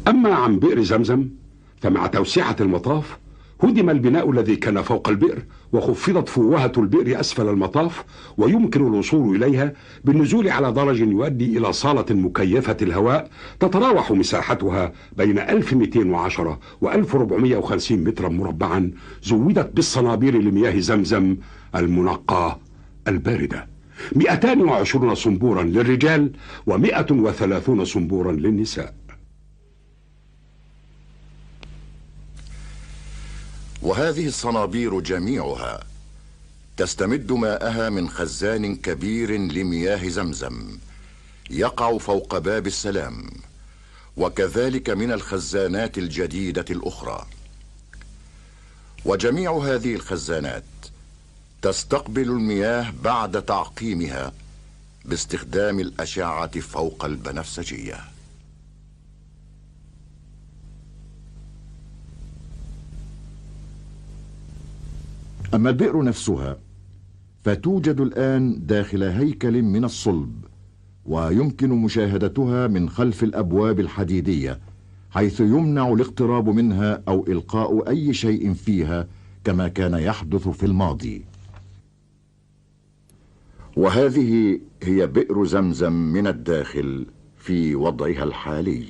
أما عن بئر زمزم فمع توسعة المطاف هدم البناء الذي كان فوق البئر، وخفضت فوهة البئر أسفل المطاف، ويمكن الوصول إليها بالنزول على درج يؤدي إلى صالة مكيفة الهواء تتراوح مساحتها بين 1210 و 1450 مترا مربعا، زودت بالصنابير لمياه زمزم المنقاة الباردة، 220 صنبورا للرجال و130 صنبورا للنساء. وهذه الصنابير جميعها تستمد ماءها من خزان كبير لمياه زمزم يقع فوق باب السلام، وكذلك من الخزانات الجديدة الأخرى. وجميع هذه الخزانات تستقبل المياه بعد تعقيمها باستخدام الأشعة فوق البنفسجية. أما البئر نفسها فتوجد الآن داخل هيكل من الصلب، ويمكن مشاهدتها من خلف الأبواب الحديدية، حيث يمنع الاقتراب منها أو إلقاء أي شيء فيها كما كان يحدث في الماضي. وهذه هي بئر زمزم من الداخل في وضعها الحالي.